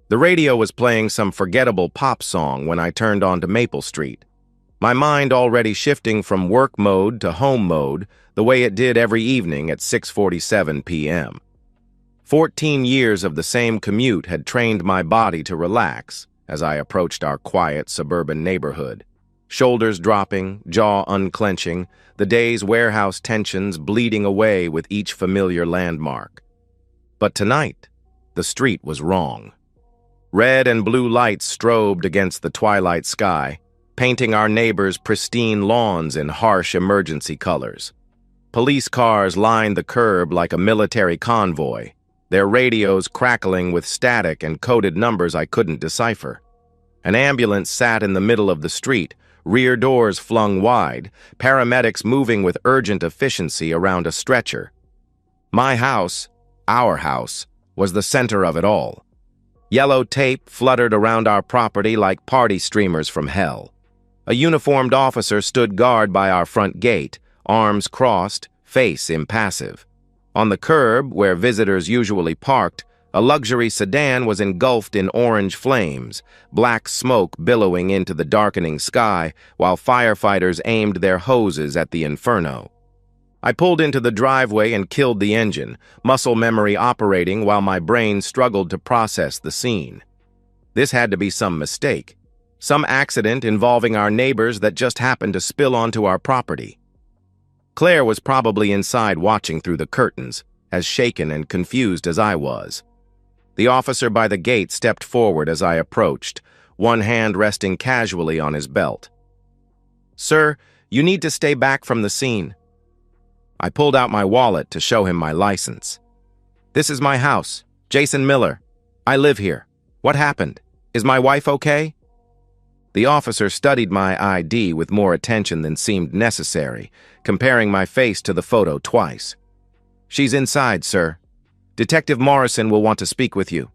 The radio was playing some forgettable pop song when I turned onto Maple Street, my mind already shifting from work mode to home mode the way it did every evening at 6:47 p.m. 14 years of the same commute had trained my body to relax as I approached our quiet suburban neighborhood. Shoulders dropping, jaw unclenching, the day's warehouse tensions bleeding away with each familiar landmark. But tonight, the street was wrong. Red and blue lights strobed against the twilight sky, painting our neighbors' pristine lawns in harsh emergency colors. Police cars lined the curb like a military convoy, their radios crackling with static and coded numbers I couldn't decipher. An ambulance sat in the middle of the street, rear doors flung wide, paramedics moving with urgent efficiency around a stretcher. My house, our house, was the center of it all. Yellow tape fluttered around our property like party streamers from hell. A uniformed officer stood guard by our front gate, arms crossed, face impassive. On the curb, where visitors usually parked, a luxury sedan was engulfed in orange flames, black smoke billowing into the darkening sky while firefighters aimed their hoses at the inferno. I pulled into the driveway and killed the engine, muscle memory operating while my brain struggled to process the scene. This had to be some mistake, some accident involving our neighbors that just happened to spill onto our property. Claire was probably inside watching through the curtains, as shaken and confused as I was. The officer by the gate stepped forward as I approached, one hand resting casually on his belt. "Sir, you need to stay back from the scene." I pulled out my wallet to show him my license. "This is my house, Jason Miller. I live here. What happened? Is my wife okay?" The officer studied my ID with more attention than seemed necessary, comparing my face to the photo twice. "She's inside, sir. Detective Morrison will want to speak with you."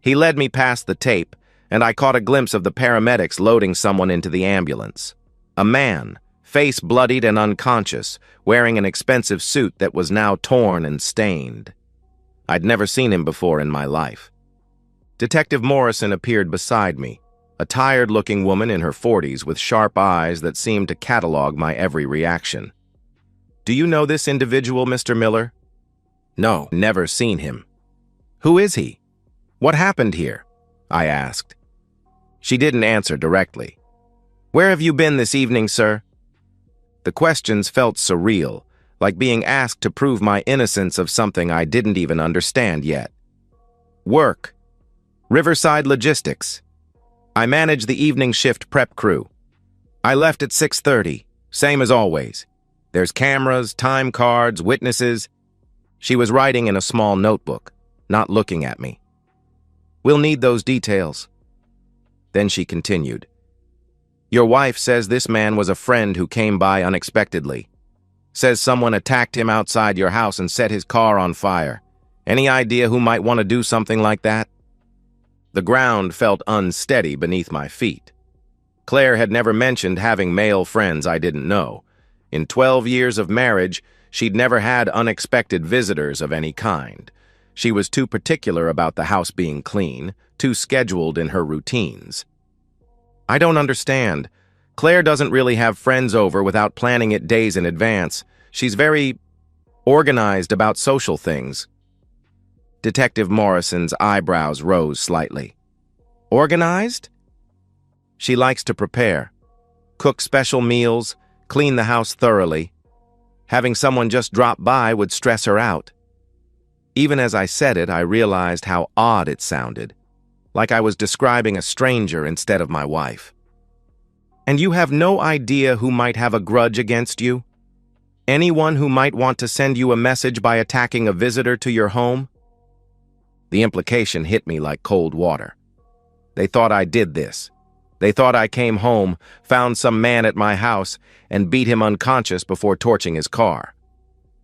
He led me past the tape, and I caught a glimpse of the paramedics loading someone into the ambulance. A man, face bloodied and unconscious, wearing an expensive suit that was now torn and stained. I'd never seen him before in my life. Detective Morrison appeared beside me, a tired-looking woman in her 40s with sharp eyes that seemed to catalog my every reaction. "Do you know this individual, Mr. Miller?" "No, never seen him." "Who is he? What happened here?" I asked. She didn't answer directly. "Where have you been this evening, sir?" The questions felt surreal, like being asked to prove my innocence of something I didn't even understand yet. "Work. Riverside Logistics. I manage the evening shift prep crew. I left at 6:30, same as always. There's cameras, time cards, witnesses." She was writing in a small notebook, not looking at me. "We'll need those details." Then she continued. "Your wife says this man was a friend who came by unexpectedly. Says someone attacked him outside your house and set his car on fire. Any idea who might want to do something like that?" The ground felt unsteady beneath my feet. Claire had never mentioned having male friends I didn't know. In 12 years of marriage, she'd never had unexpected visitors of any kind. She was too particular about the house being clean, too scheduled in her routines. "I don't understand. Claire doesn't really have friends over without planning it days in advance. She's very organized about social things." Detective Morrison's eyebrows rose slightly. "Organized?" "She likes to prepare, cook special meals, clean the house thoroughly. Having someone just drop by would stress her out." Even as I said it, I realized how odd it sounded, like I was describing a stranger instead of my wife. "And you have no idea who might have a grudge against you? Anyone who might want to send you a message by attacking a visitor to your home?" The implication hit me like cold water. They thought I did this. They thought I came home, found some man at my house, and beat him unconscious before torching his car.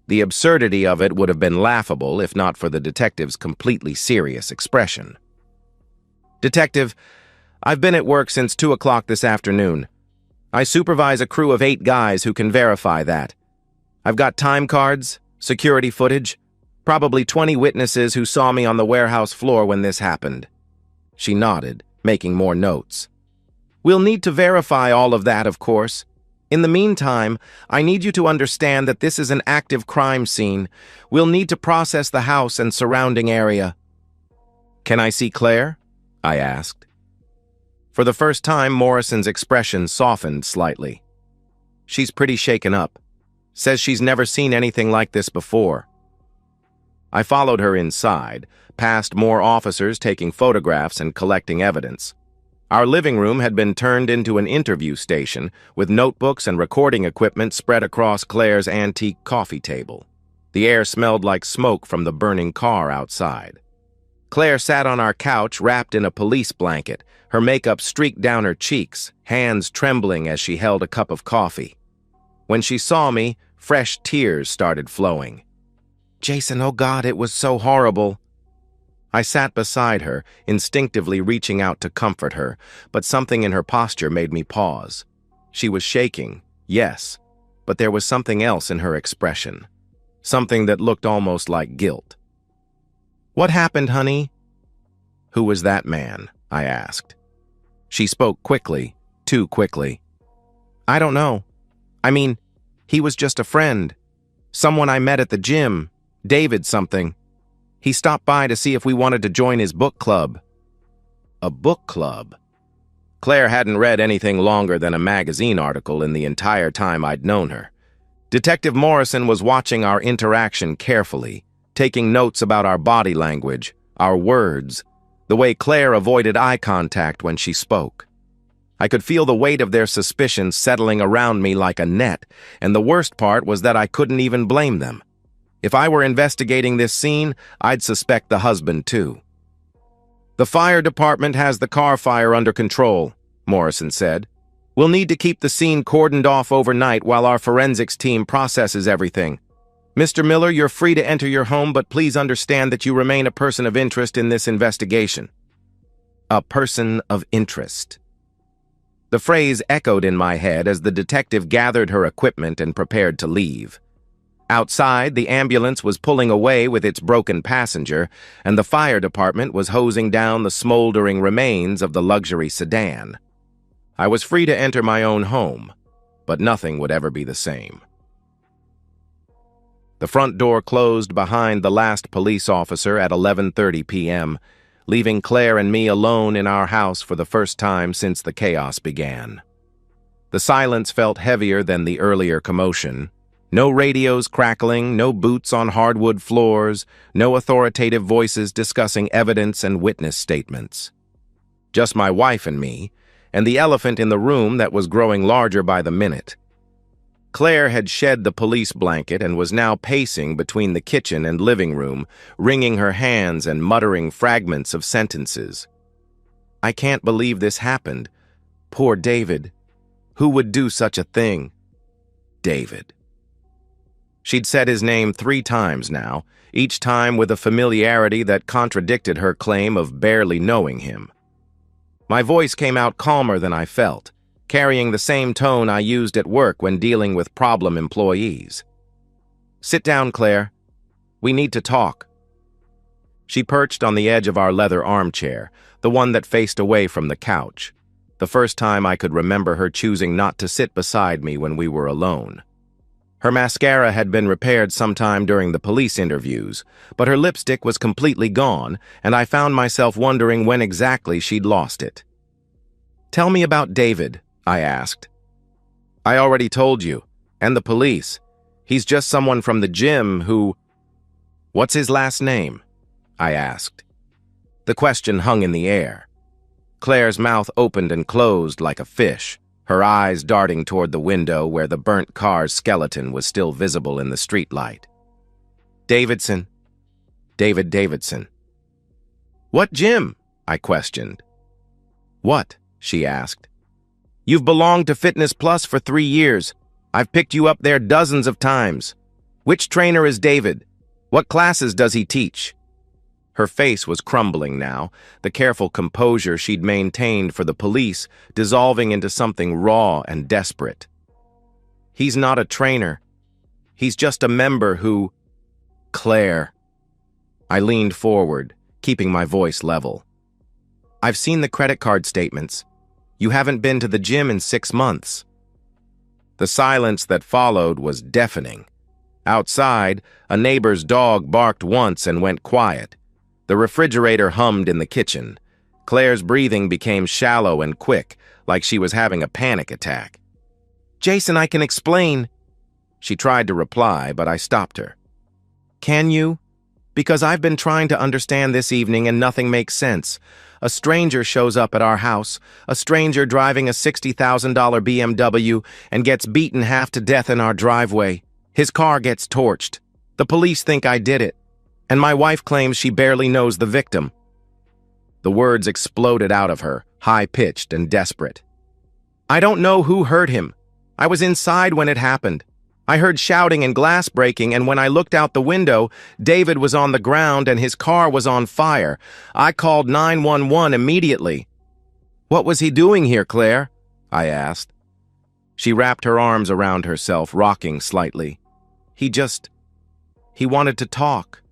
The absurdity of it would have been laughable if not for the detective's completely serious expression. "Detective, I've been at work since 2 o'clock this afternoon. I supervise a crew of 8 guys who can verify that. I've got time cards, security footage, probably 20 witnesses who saw me on the warehouse floor when this happened. She nodded, making more notes. We'll need to verify all of that, of course. In the meantime, I need you to understand that this is an active crime scene. We'll need to process the house and surrounding area. Can I see Claire? I asked. For the first time, Morrison's expression softened slightly. She's pretty shaken up. Says she's never seen anything like this before. I followed her inside, past more officers taking photographs and collecting evidence. Our living room had been turned into an interview station, with notebooks and recording equipment spread across Claire's antique coffee table. The air smelled like smoke from the burning car outside. Claire sat on our couch wrapped in a police blanket, her makeup streaked down her cheeks, hands trembling as she held a cup of coffee. When she saw me, fresh tears started flowing. Jason, oh God, it was so horrible. I sat beside her, instinctively reaching out to comfort her, but something in her posture made me pause. She was shaking, yes, but there was something else in her expression. Something that looked almost like guilt. What happened, honey? Who was that man? I asked. She spoke quickly, too quickly. I don't know. I mean, he was just a friend. Someone I met at the gym. David something. He stopped by to see if we wanted to join his book club. A book club? Claire hadn't read anything longer than a magazine article in the entire time I'd known her. Detective Morrison was watching our interaction carefully, taking notes about our body language, our words, the way Claire avoided eye contact when she spoke. I could feel the weight of their suspicions settling around me like a net, and the worst part was that I couldn't even blame them. If I were investigating this scene, I'd suspect the husband too. The fire department has the car fire under control, Morrison said. We'll need to keep the scene cordoned off overnight while our forensics team processes everything. Mr. Miller, you're free to enter your home, but please understand that you remain a person of interest in this investigation. A person of interest. The phrase echoed in my head as the detective gathered her equipment and prepared to leave. Outside, the ambulance was pulling away with its broken passenger, and the fire department was hosing down the smoldering remains of the luxury sedan. I was free to enter my own home, but nothing would ever be the same. The front door closed behind the last police officer at 11:30 p.m., leaving Claire and me alone in our house for the first time since the chaos began. The silence felt heavier than the earlier commotion. No radios crackling, no boots on hardwood floors, no authoritative voices discussing evidence and witness statements. Just my wife and me, and the elephant in the room that was growing larger by the minute. Claire had shed the police blanket and was now pacing between the kitchen and living room, wringing her hands and muttering fragments of sentences. I can't believe this happened. Poor David. Who would do such a thing? David. She'd said his name 3 times now, each time with a familiarity that contradicted her claim of barely knowing him. My voice came out calmer than I felt, carrying the same tone I used at work when dealing with problem employees. Sit down, Claire. We need to talk. She perched on the edge of our leather armchair, the one that faced away from the couch, the first time I could remember her choosing not to sit beside me when we were alone. Her mascara had been repaired sometime during the police interviews, but her lipstick was completely gone, and I found myself wondering when exactly she'd lost it. Tell me about David, I asked. I already told you, and the police. He's just someone from the gym who... What's his last name? I asked. The question hung in the air. Claire's mouth opened and closed like a fish, her eyes darting toward the window where the burnt car's skeleton was still visible in the streetlight. Davidson. David Davidson. What gym? I questioned. What? She asked. You've belonged to Fitness Plus for 3 years. I've picked you up there dozens of times. Which trainer is David? What classes does he teach? Her face was crumbling now, the careful composure she'd maintained for the police dissolving into something raw and desperate. He's not a trainer. He's just a member who... Claire. I leaned forward, keeping my voice level. I've seen the credit card statements. You haven't been to the gym in 6 months. The silence that followed was deafening. Outside, a neighbor's dog barked once and went quiet. The refrigerator hummed in the kitchen. Claire's breathing became shallow and quick, like she was having a panic attack. "Jason, I can explain." She tried to reply, but I stopped her. "Can you? Because I've been trying to understand this evening and nothing makes sense. A stranger shows up at our house, a stranger driving a $60,000 BMW, and gets beaten half to death in our driveway. His car gets torched. The police think I did it, and my wife claims she barely knows the victim." The words exploded out of her, high-pitched and desperate. "I don't know who hurt him. I was inside when it happened. I heard shouting and glass breaking, and when I looked out the window, David was on the ground and his car was on fire. I called 911 immediately." "What was he doing here, Claire?" I asked. She wrapped her arms around herself, rocking slightly. He wanted to talk.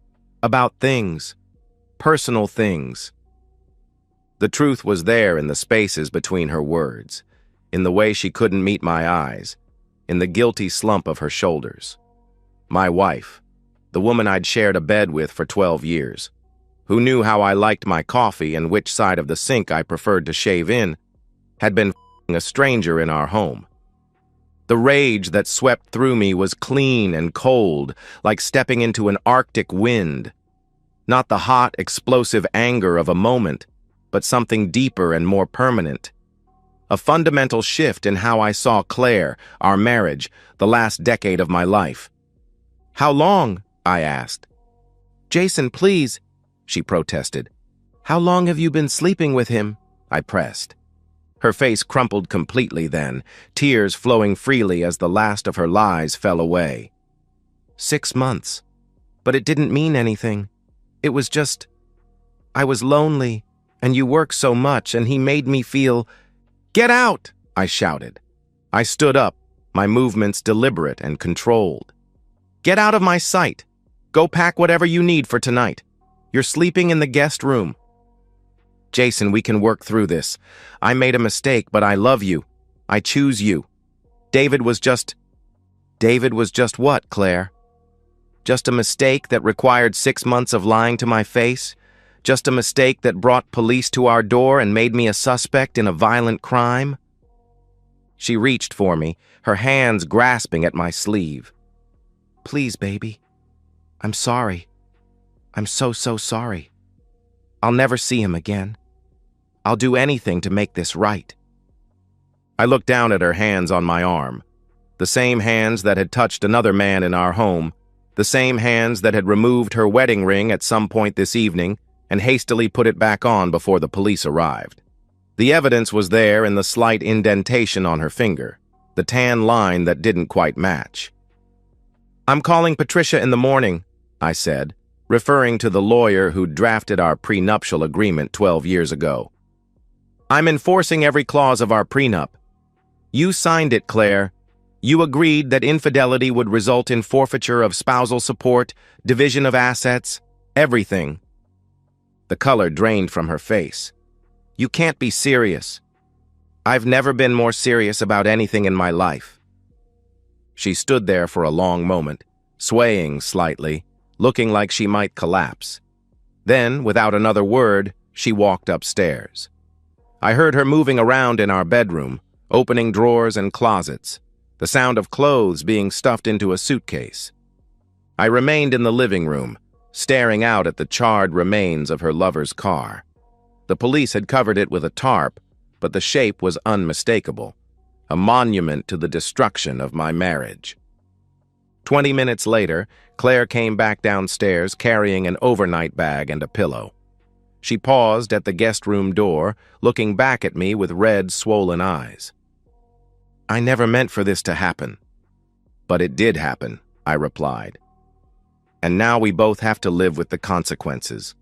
About things. Personal things." The truth was there in the spaces between her words, in the way she couldn't meet my eyes, in the guilty slump of her shoulders. My wife, the woman I'd shared a bed with for 12 years, who knew how I liked my coffee and which side of the sink I preferred to shave in, had been a stranger in our home. The rage that swept through me was clean and cold, like stepping into an Arctic wind. Not the hot, explosive anger of a moment, but something deeper and more permanent. A fundamental shift in how I saw Claire, our marriage, the last decade of my life. "How long?" I asked. "Jason, please," she protested. "How long have you been sleeping with him?" I pressed. Her face crumpled completely then, tears flowing freely as the last of her lies fell away. 6 months. But it didn't mean anything. It was just, I was lonely, and you work so much, and he made me feel... "Get out!" I shouted. I stood up, my movements deliberate and controlled. "Get out of my sight. Go pack whatever you need for tonight. You're sleeping in the guest room." "Jason, we can work through this. I made a mistake, but I love you. I choose you. David was just what, Claire? Just a mistake that required 6 months of lying to my face? Just a mistake that brought police to our door and made me a suspect in a violent crime?" She reached for me, her hands grasping at my sleeve. "Please, baby. I'm sorry. I'm so sorry. I'll never see him again. I'll do anything to make this right." I looked down at her hands on my arm, the same hands that had touched another man in our home, the same hands that had removed her wedding ring at some point this evening and hastily put it back on before the police arrived. The evidence was there in the slight indentation on her finger, the tan line that didn't quite match. "I'm calling Patricia in the morning," I said, referring to the lawyer who drafted our prenuptial agreement 12 years ago. "I'm enforcing every clause of our prenup. You signed it, Claire. You agreed that infidelity would result in forfeiture of spousal support, division of assets, everything." The color drained from her face. "You can't be serious." "I've never been more serious about anything in my life." She stood there for a long moment, swaying slightly, looking like she might collapse. Then, without another word, she walked upstairs. I heard her moving around in our bedroom, opening drawers and closets, the sound of clothes being stuffed into a suitcase. I remained in the living room, staring out at the charred remains of her lover's car. The police had covered it with a tarp, but the shape was unmistakable, a monument to the destruction of my marriage. 20 minutes later, Claire came back downstairs carrying an overnight bag and a pillow. She paused at the guest room door, looking back at me with red, swollen eyes. "I never meant for this to happen." "But it did happen," I replied. "And now we both have to live with the consequences."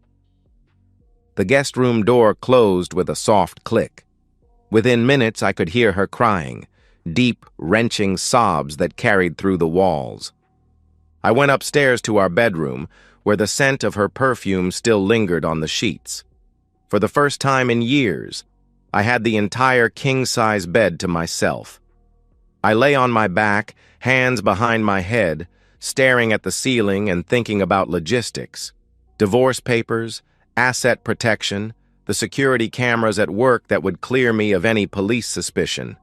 The guest room door closed with a soft click. Within minutes, I could hear her crying, deep, wrenching sobs that carried through the walls. I went upstairs to our bedroom, where the scent of her perfume still lingered on the sheets. For the first time in years, I had the entire king-size bed to myself. I lay on my back, hands behind my head, staring at the ceiling and thinking about logistics. Divorce papers, asset protection, the security cameras at work that would clear me of any police suspicion.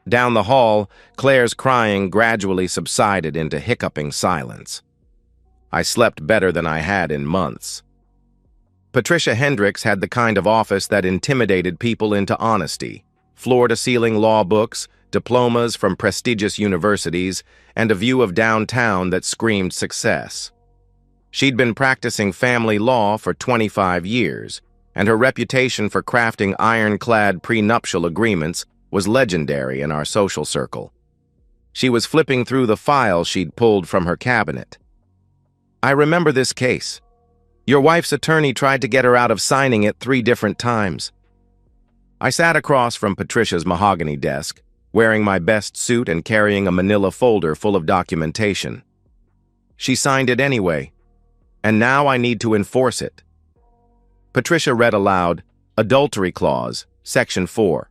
Down the hall, Claire's crying gradually subsided into hiccuping silence. I slept better than I had in months. Patricia Hendricks had the kind of office that intimidated people into honesty. Floor-to-ceiling law books, diplomas from prestigious universities, and a view of downtown that screamed success. She'd been practicing family law for 25 years, and her reputation for crafting ironclad prenuptial agreements was legendary in our social circle. She was flipping through the files she'd pulled from her cabinet. "I remember this case. Your wife's attorney tried to get her out of signing it 3 different times." I sat across from Patricia's mahogany desk, wearing my best suit and carrying a manila folder full of documentation. "She signed it anyway, and now I need to enforce it." Patricia read aloud, Adultery Clause, Section 4.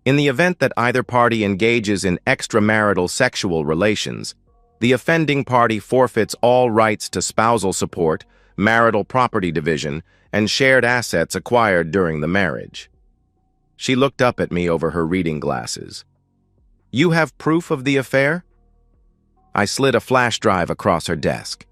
In the event that either party engages in extramarital sexual relations, the offending party forfeits all rights to spousal support, marital property division, and shared assets acquired during the marriage. She looked up at me over her reading glasses. "You have proof of the affair?" I slid a flash drive across her desk.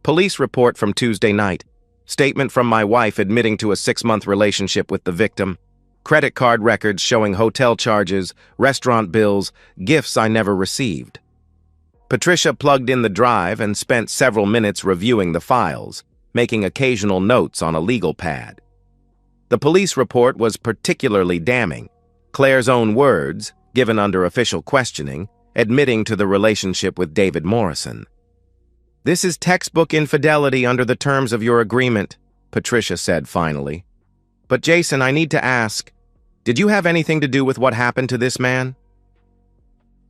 "Police report from Tuesday night. Statement from my wife admitting to a 6-month relationship with the victim. Credit card records showing hotel charges, restaurant bills, gifts I never received." Patricia plugged in the drive and spent several minutes reviewing the files, making occasional notes on a legal pad. The police report was particularly damning. Claire's own words, given under official questioning, admitting to the relationship with David Morrison. "This is textbook infidelity under the terms of your agreement," Patricia said finally. "But Jason, I need to ask, did you have anything to do with what happened to this man?"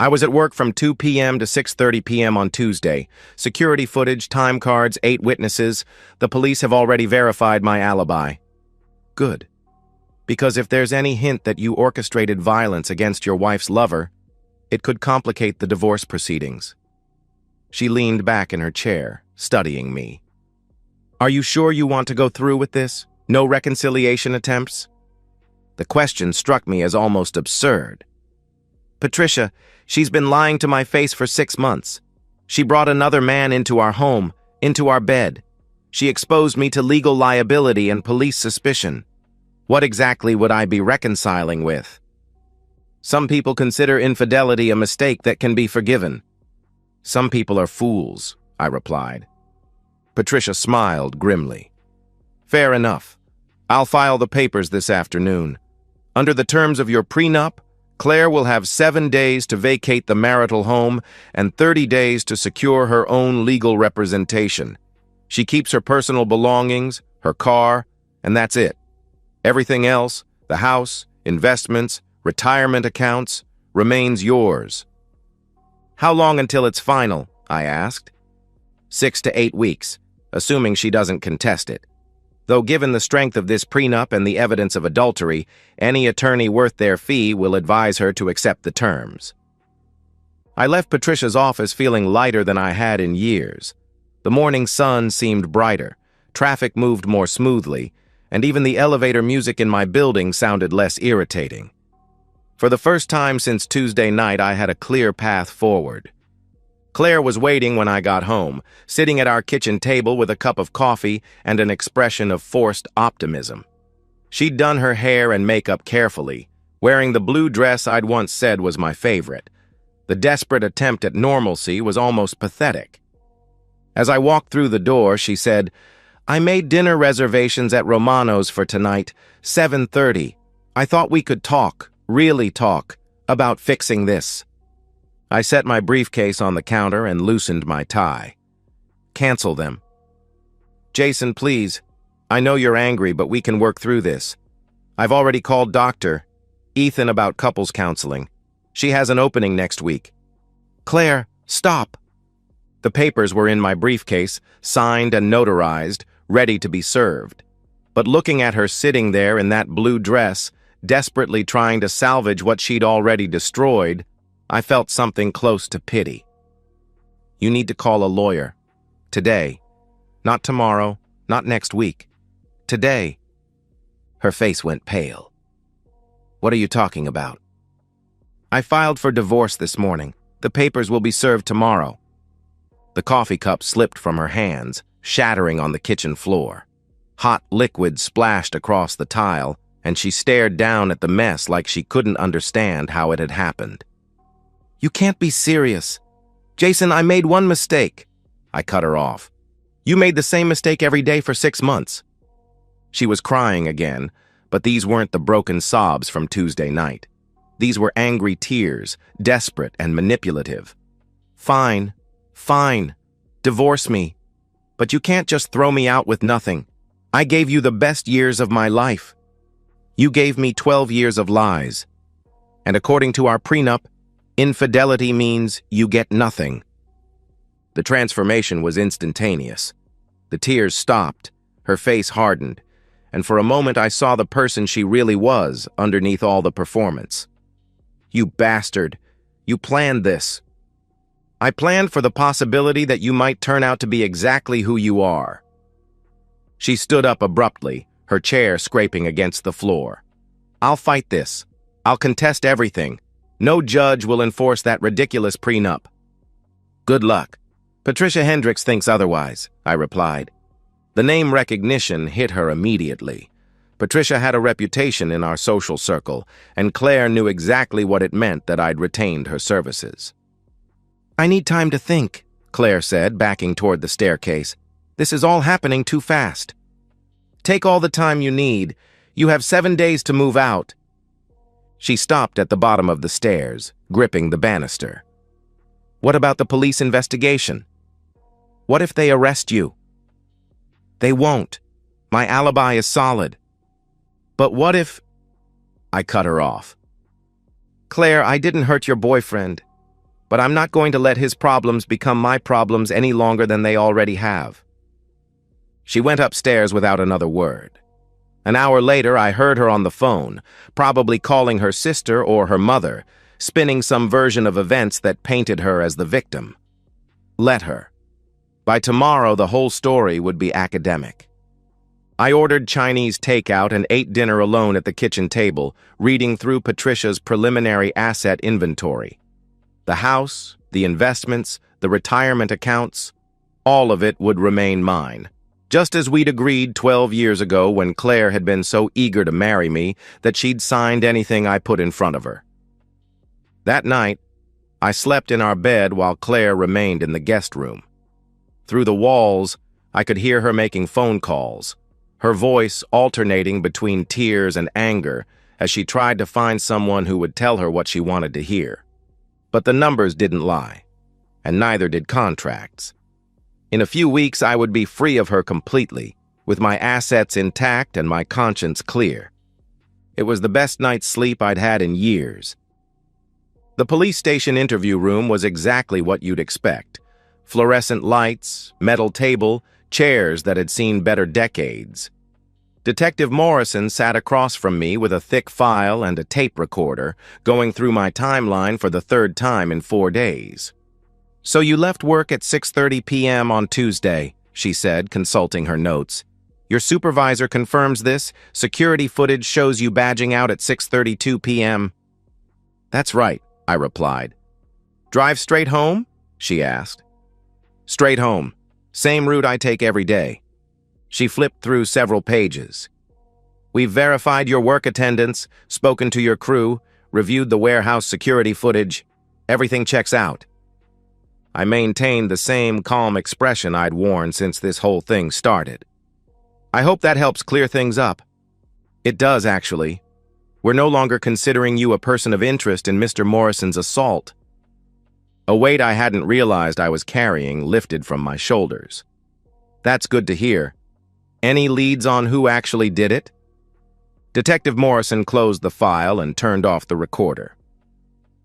"I was at work from 2 p.m. to 6:30 p.m. on Tuesday. Security footage, time cards, 8 witnesses. The police have already verified my alibi." "Good. Because if there's any hint that you orchestrated violence against your wife's lover, it could complicate the divorce proceedings." She leaned back in her chair, studying me. "Are you sure you want to go through with this? No reconciliation attempts?" The question struck me as almost absurd. "Patricia, she's been lying to my face for 6 months. She brought another man into our home, into our bed. She exposed me to legal liability and police suspicion. What exactly would I be reconciling with?" "Some people consider infidelity a mistake that can be forgiven." "Some people are fools," I replied. Patricia smiled grimly. "Fair enough. I'll file the papers this afternoon. Under the terms of your prenup, Claire will have 7 days to vacate the marital home and 30 days to secure her own legal representation. She keeps her personal belongings, her car, and that's it. Everything else, the house, investments, retirement accounts, remains yours." "How long until it's final?" I asked. 6 to 8 weeks, assuming she doesn't contest it. Though given the strength of this prenup and the evidence of adultery, any attorney worth their fee will advise her to accept the terms. I left Patricia's office feeling lighter than I had in years. The morning sun seemed brighter, traffic moved more smoothly, and even the elevator music in my building sounded less irritating. For the first time since Tuesday night, I had a clear path forward. Claire was waiting when I got home, sitting at our kitchen table with a cup of coffee and an expression of forced optimism. She'd done her hair and makeup carefully, wearing the blue dress I'd once said was my favorite. The desperate attempt at normalcy was almost pathetic. As I walked through the door, she said, "I made dinner reservations at Romano's for tonight, 7:30. I thought we could talk, really talk, about fixing this." I set my briefcase on the counter and loosened my tie. "Cancel them." "Jason, please. I know you're angry, but we can work through this. I've already called Dr. Ethan about couples counseling. She has an opening next week." "Claire, stop." The papers were in my briefcase, signed and notarized, ready to be served. But looking at her sitting there in that blue dress, desperately trying to salvage what she'd already destroyed, I felt something close to pity. You need to call a lawyer. Today. Not tomorrow, not next week. Today. Her face went pale. What are you talking about? I filed for divorce this morning. The papers will be served tomorrow. The coffee cup slipped from her hands, shattering on the kitchen floor. Hot liquid splashed across the tile, and she stared down at the mess like she couldn't understand how it had happened. You can't be serious. Jason, I made one mistake. I cut her off. You made the same mistake every day for 6 months. She was crying again, but these weren't the broken sobs from Tuesday night. These were angry tears, desperate and manipulative. Fine, fine. Divorce me. But you can't just throw me out with nothing. I gave you the best years of my life. You gave me 12 years of lies. And according to our prenup, infidelity means you get nothing. The transformation was instantaneous. The tears stopped, her face hardened, and for a moment I saw the person she really was underneath all the performance. You bastard. You planned this. I planned for the possibility that you might turn out to be exactly who you are. She stood up abruptly, her chair scraping against the floor. I'll fight this. I'll contest everything. No judge will enforce that ridiculous prenup. Good luck. Patricia Hendricks thinks otherwise, I replied. The name recognition hit her immediately. Patricia had a reputation in our social circle, and Claire knew exactly what it meant that I'd retained her services. I need time to think, Claire said, backing toward the staircase. This is all happening too fast. Take all the time you need. You have 7 days to move out. She stopped at the bottom of the stairs, gripping the banister. What about the police investigation? What if they arrest you? They won't. My alibi is solid. But what if... I cut her off. Claire, I didn't hurt your boyfriend, but I'm not going to let his problems become my problems any longer than they already have. She went upstairs without another word. An hour later, I heard her on the phone, probably calling her sister or her mother, spinning some version of events that painted her as the victim. Let her. By tomorrow, the whole story would be academic. I ordered Chinese takeout and ate dinner alone at the kitchen table, reading through Patricia's preliminary asset inventory. The house, the investments, the retirement accounts, all of it would remain mine. Just as we'd agreed 12 years ago when Claire had been so eager to marry me that she'd signed anything I put in front of her. That night, I slept in our bed while Claire remained in the guest room. Through the walls, I could hear her making phone calls, her voice alternating between tears and anger as she tried to find someone who would tell her what she wanted to hear. But the numbers didn't lie, and neither did contracts. In a few weeks, I would be free of her completely, with my assets intact and my conscience clear. It was the best night's sleep I'd had in years. The police station interview room was exactly what you'd expect. Fluorescent lights, metal table, chairs that had seen better decades. Detective Morrison sat across from me with a thick file and a tape recorder, going through my timeline for the 3rd time in 4 days. So you left work at 6:30 p.m. on Tuesday, she said, consulting her notes. Your supervisor confirms this. Security footage shows you badging out at 6:32 p.m. That's right, I replied. Drive straight home? She asked. Straight home. Same route I take every day. She flipped through several pages. We've verified your work attendance, spoken to your crew, reviewed the warehouse security footage. Everything checks out. I maintained the same calm expression I'd worn since this whole thing started. I hope that helps clear things up. It does, actually. We're no longer considering you a person of interest in Mr. Morrison's assault. A weight I hadn't realized I was carrying lifted from my shoulders. That's good to hear. Any leads on who actually did it? Detective Morrison closed the file and turned off the recorder.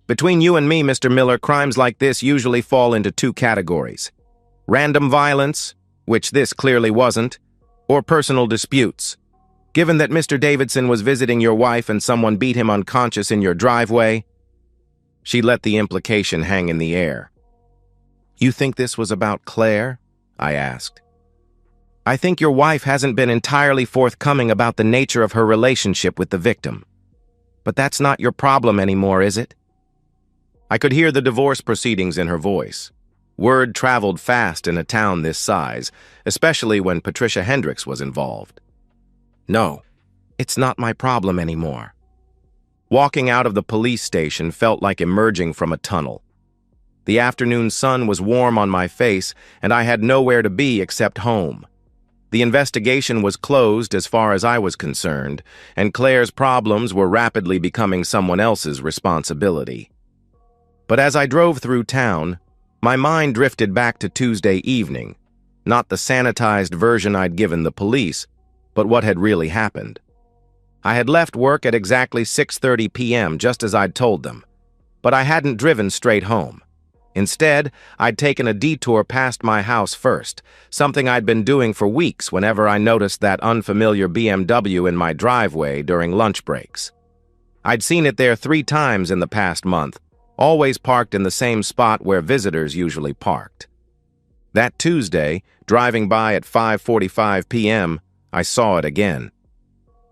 Between you and me, Mr. Miller, crimes like this usually fall into 2 categories. Random violence, which this clearly wasn't, or personal disputes. Given that Mr. Davidson was visiting your wife and someone beat him unconscious in your driveway, she let the implication hang in the air. You think this was about Claire? I asked. I think your wife hasn't been entirely forthcoming about the nature of her relationship with the victim. But that's not your problem anymore, is it? I could hear the divorce proceedings in her voice. Word traveled fast in a town this size, especially when Patricia Hendricks was involved. No, it's not my problem anymore. Walking out of the police station felt like emerging from a tunnel. The afternoon sun was warm on my face, and I had nowhere to be except home. The investigation was closed as far as I was concerned, and Claire's problems were rapidly becoming someone else's responsibility. But as I drove through town, my mind drifted back to Tuesday evening, not the sanitized version I'd given the police, but what had really happened. I had left work at exactly 6:30 p.m., just as I'd told them, but I hadn't driven straight home. Instead, I'd taken a detour past my house first, something I'd been doing for weeks whenever I noticed that unfamiliar BMW in my driveway during lunch breaks. I'd seen it there 3 times in the past month, always parked in the same spot where visitors usually parked. That Tuesday, driving by at 5:45 p.m., I saw it again.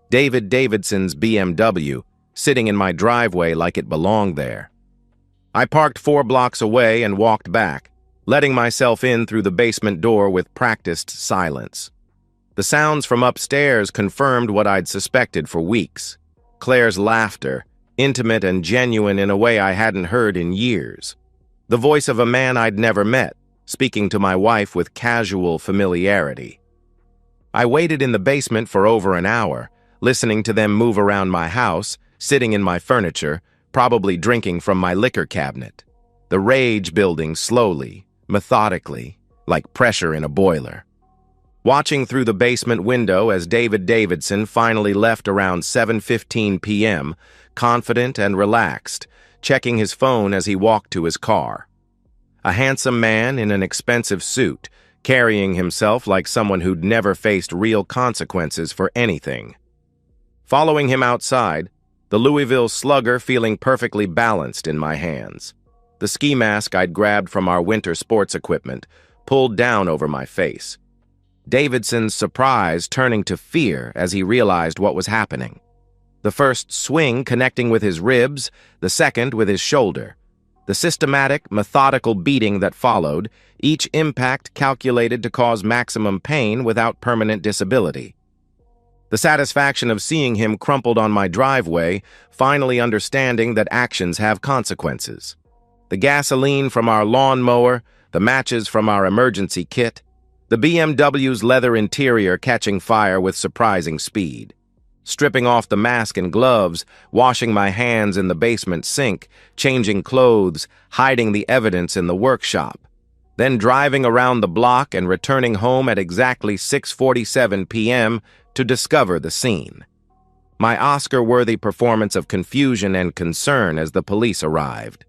David Davidson's BMW, sitting in my driveway like it belonged there. I parked 4 blocks away and walked back, letting myself in through the basement door with practiced silence. The sounds from upstairs confirmed what I'd suspected for weeks. Claire's laughter, intimate and genuine in a way I hadn't heard in years. The voice of a man I'd never met, speaking to my wife with casual familiarity. I waited in the basement for over an hour, listening to them move around my house, sitting in my furniture, probably drinking from my liquor cabinet. The rage building slowly, methodically, like pressure in a boiler. Watching through the basement window as David Davidson finally left around 7:15 p.m., confident and relaxed, checking his phone as he walked to his car. A handsome man in an expensive suit, carrying himself like someone who'd never faced real consequences for anything. Following him outside, the Louisville Slugger feeling perfectly balanced in my hands. The ski mask I'd grabbed from our winter sports equipment pulled down over my face. Davidson's surprise turning to fear as he realized what was happening. The first swing connecting with his ribs, the second with his shoulder. The systematic, methodical beating that followed, each impact calculated to cause maximum pain without permanent disability. The satisfaction of seeing him crumpled on my driveway, finally understanding that actions have consequences. The gasoline from our lawnmower, the matches from our emergency kit, the BMW's leather interior catching fire with surprising speed. Stripping off the mask and gloves, washing my hands in the basement sink, changing clothes, hiding the evidence in the workshop. Then driving around the block and returning home at exactly 6:47 p.m. to discover the scene. My Oscar-worthy performance of confusion and concern as the police arrived.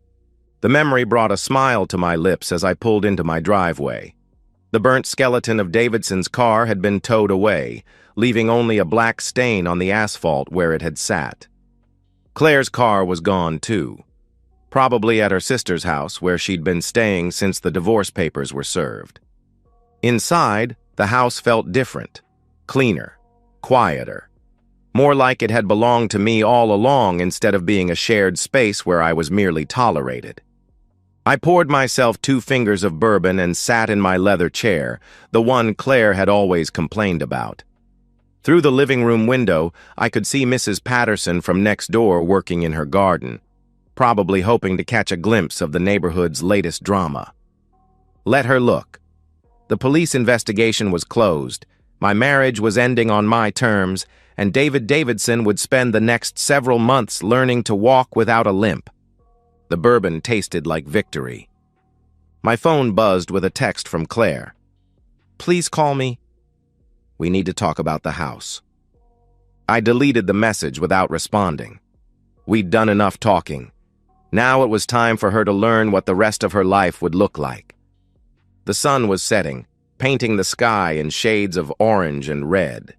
The memory brought a smile to my lips as I pulled into my driveway. The burnt skeleton of Davidson's car had been towed away, leaving only a black stain on the asphalt where it had sat. Claire's car was gone too, probably at her sister's house where she'd been staying since the divorce papers were served. Inside, the house felt different, cleaner, quieter. More like it had belonged to me all along instead of being a shared space where I was merely tolerated. I poured myself 2 fingers of bourbon and sat in my leather chair, the one Claire had always complained about. Through the living room window, I could see Mrs. Patterson from next door working in her garden, probably hoping to catch a glimpse of the neighborhood's latest drama. Let her look. The police investigation was closed, my marriage was ending on my terms, and David Davidson would spend the next several months learning to walk without a limp. The bourbon tasted like victory. My phone buzzed with a text from Claire. "Please call me. We need to talk about the house." I deleted the message without responding. We'd done enough talking. Now it was time for her to learn what the rest of her life would look like. The sun was setting, painting the sky in shades of orange and red.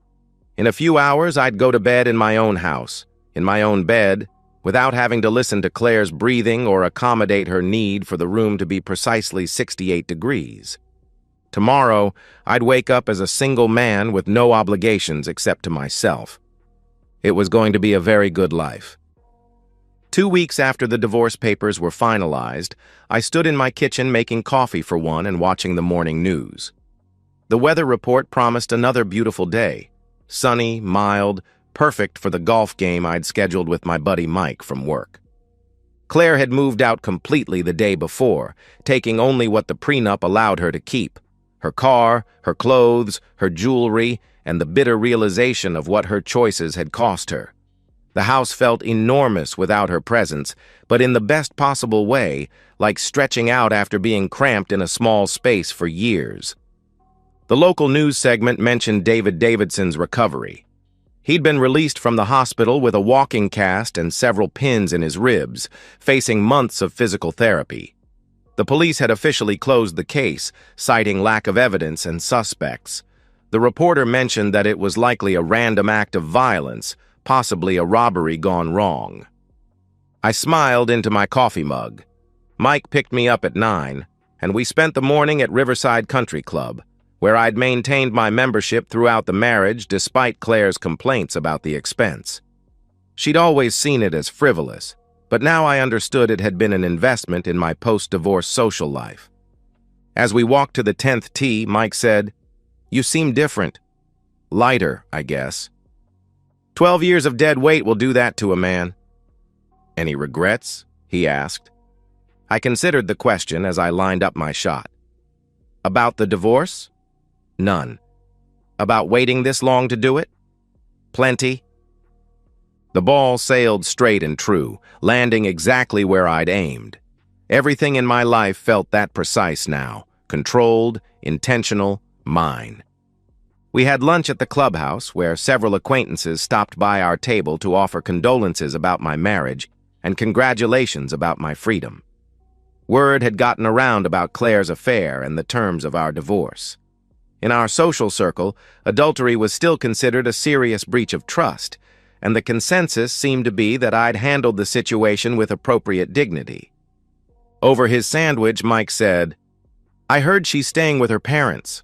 In a few hours, I'd go to bed in my own house, in my own bed, without having to listen to Claire's breathing or accommodate her need for the room to be precisely 68 degrees. Tomorrow, I'd wake up as a single man with no obligations except to myself. It was going to be a very good life. 2 weeks after the divorce papers were finalized, I stood in my kitchen making coffee for one and watching the morning news. The weather report promised another beautiful day. Sunny, mild, perfect for the golf game I'd scheduled with my buddy Mike from work. Claire had moved out completely the day before, taking only what the prenup allowed her to keep: her car, her clothes, her jewelry, and the bitter realization of what her choices had cost her. The house felt enormous without her presence, but in the best possible way, like stretching out after being cramped in a small space for years. The local news segment mentioned David Davidson's recovery. He'd been released from the hospital with a walking cast and several pins in his ribs, facing months of physical therapy. The police had officially closed the case, citing lack of evidence and suspects. The reporter mentioned that it was likely a random act of violence, possibly a robbery gone wrong. I smiled into my coffee mug. Mike picked me up at 9, and we spent the morning at Riverside Country Club, where I'd maintained my membership throughout the marriage despite Claire's complaints about the expense. She'd always seen it as frivolous, but now I understood it had been an investment in my post-divorce social life. As we walked to the 10th tee, Mike said, "You seem different. Lighter, I guess. 12 years of dead weight will do that to a man." "Any regrets?" he asked. I considered the question as I lined up my shot. "About the divorce? None. About waiting this long to do it? Plenty." The ball sailed straight and true, landing exactly where I'd aimed. Everything in my life felt that precise now, controlled, intentional, mine. We had lunch at the clubhouse, where several acquaintances stopped by our table to offer condolences about my marriage and congratulations about my freedom. Word had gotten around about Claire's affair and the terms of our divorce. In our social circle, adultery was still considered a serious breach of trust, and the consensus seemed to be that I'd handled the situation with appropriate dignity. Over his sandwich, Mike said, "I heard she's staying with her parents."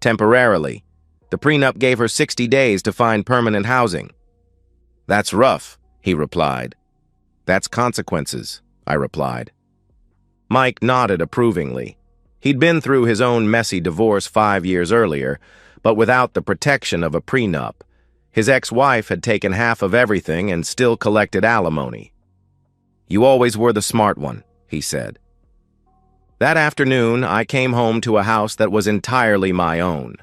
"Temporarily. The prenup gave her 60 days to find permanent housing." "That's rough," he replied. "That's consequences," I replied. Mike nodded approvingly. He'd been through his own messy divorce 5 years earlier, but without the protection of a prenup. His ex-wife had taken half of everything and still collected alimony. "You always were the smart one," he said. That afternoon, I came home to a house that was entirely my own.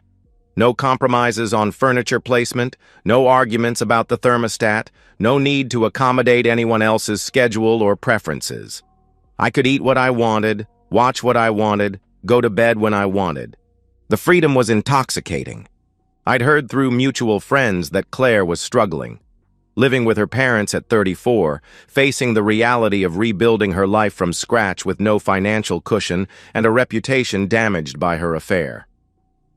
No compromises on furniture placement, no arguments about the thermostat, no need to accommodate anyone else's schedule or preferences. I could eat what I wanted, watch what I wanted, go to bed when I wanted. The freedom was intoxicating. I'd heard through mutual friends that Claire was struggling. Living with her parents at 34, facing the reality of rebuilding her life from scratch with no financial cushion and a reputation damaged by her affair.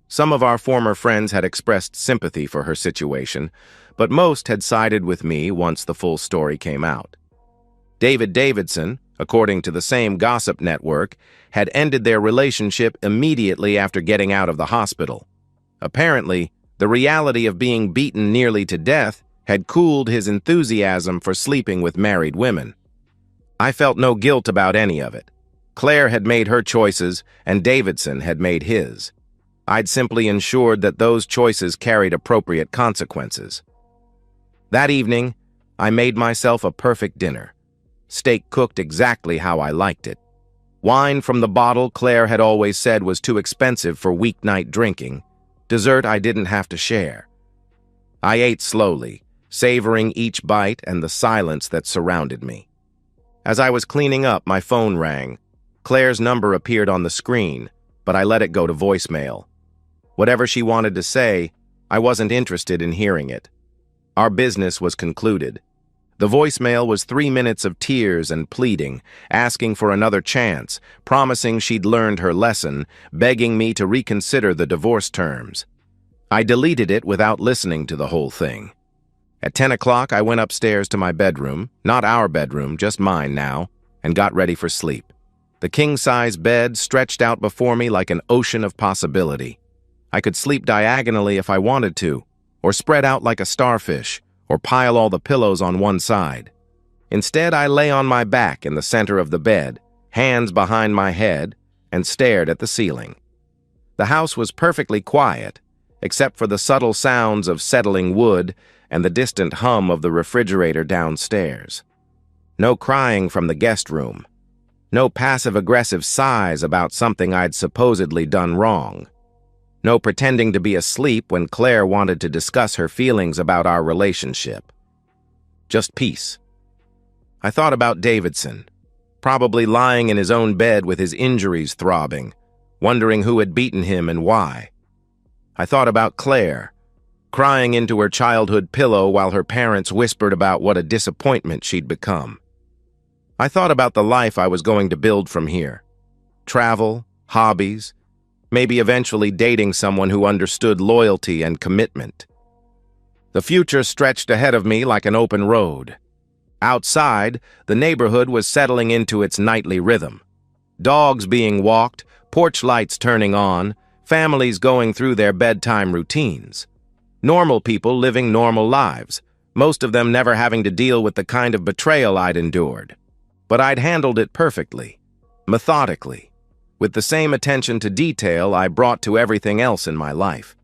Some of our former friends had expressed sympathy for her situation, but most had sided with me once the full story came out. David Davidson, according to the same gossip network, had ended their relationship immediately after getting out of the hospital. Apparently, the reality of being beaten nearly to death had cooled his enthusiasm for sleeping with married women. I felt no guilt about any of it. Claire had made her choices, and Davidson had made his. I'd simply ensured that those choices carried appropriate consequences. That evening, I made myself a perfect dinner. Steak cooked exactly how I liked it. Wine from the bottle Claire had always said was too expensive for weeknight drinking. Dessert I didn't have to share. I ate slowly, savoring each bite and the silence that surrounded me. As I was cleaning up, my phone rang. Claire's number appeared on the screen, but I let it go to voicemail. Whatever she wanted to say, I wasn't interested in hearing it. Our business was concluded. The voicemail was 3 minutes of tears and pleading, asking for another chance, promising she'd learned her lesson, begging me to reconsider the divorce terms. I deleted it without listening to the whole thing. At 10 o'clock, I went upstairs to my bedroom, not our bedroom, just mine now, and got ready for sleep. The king-size bed stretched out before me like an ocean of possibility. I could sleep diagonally if I wanted to, or spread out like a starfish, or pile all the pillows on one side. Instead, I lay on my back in the center of the bed, hands behind my head, and stared at the ceiling. The house was perfectly quiet, except for the subtle sounds of settling wood and the distant hum of the refrigerator downstairs. No crying from the guest room. No passive-aggressive sighs about something I'd supposedly done wrong. No pretending to be asleep when Claire wanted to discuss her feelings about our relationship. Just peace. I thought about Davidson, probably lying in his own bed with his injuries throbbing, wondering who had beaten him and why. I thought about Claire, crying into her childhood pillow while her parents whispered about what a disappointment she'd become. I thought about the life I was going to build from here. Travel, hobbies, maybe eventually dating someone who understood loyalty and commitment. The future stretched ahead of me like an open road. Outside, the neighborhood was settling into its nightly rhythm. Dogs being walked, porch lights turning on, families going through their bedtime routines. Normal people living normal lives, most of them never having to deal with the kind of betrayal I'd endured. But I'd handled it perfectly, methodically, with the same attention to detail I brought to everything else in my life.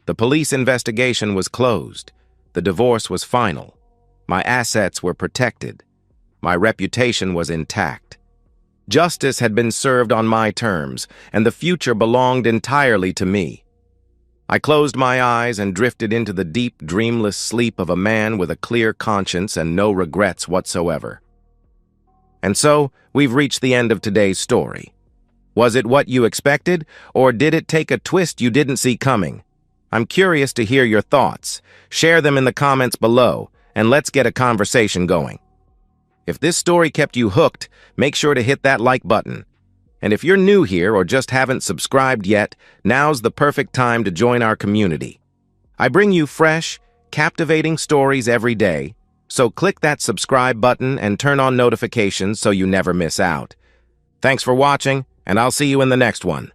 The police investigation was closed. The divorce was final. My assets were protected. My reputation was intact. Justice had been served on my terms, and the future belonged entirely to me. I closed my eyes and drifted into the deep, dreamless sleep of a man with a clear conscience and no regrets whatsoever. And so, we've reached the end of today's story. Was it what you expected, or did it take a twist you didn't see coming? I'm curious to hear your thoughts. Share them in the comments below, and let's get a conversation going. If this story kept you hooked, make sure to hit that like button. And if you're new here or just haven't subscribed yet, now's the perfect time to join our community. I bring you fresh, captivating stories every day, so click that subscribe button and turn on notifications so you never miss out. Thanks for watching, and I'll see you in the next one.